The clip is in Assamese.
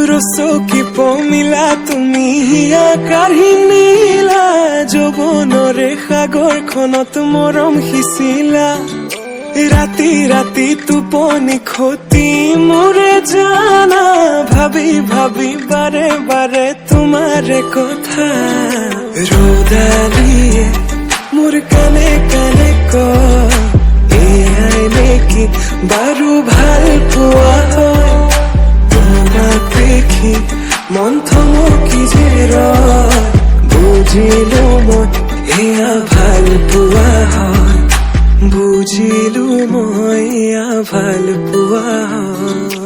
ৰসো কি পমিলা তুমি আকাশী নীলা যৌৱনৰে সাগৰখনত মৰম সিঁচিলা ৰাতি ৰাতি টোপনি খতি মোৰে জানা ভাবি ভাবি বাৰে বাৰে তোমাৰে কথা ৰ'দালিয়ে মোৰ কানে কানে কয় এয়াই নেকি বাৰু ভাল পোৱা হয় তোমাক দেখি মন থমকি যে ৰয় বুজিলো মই এয়া ভাল পোৱা হয় বুজিলো মই এয়া ভাল পোৱা হয়।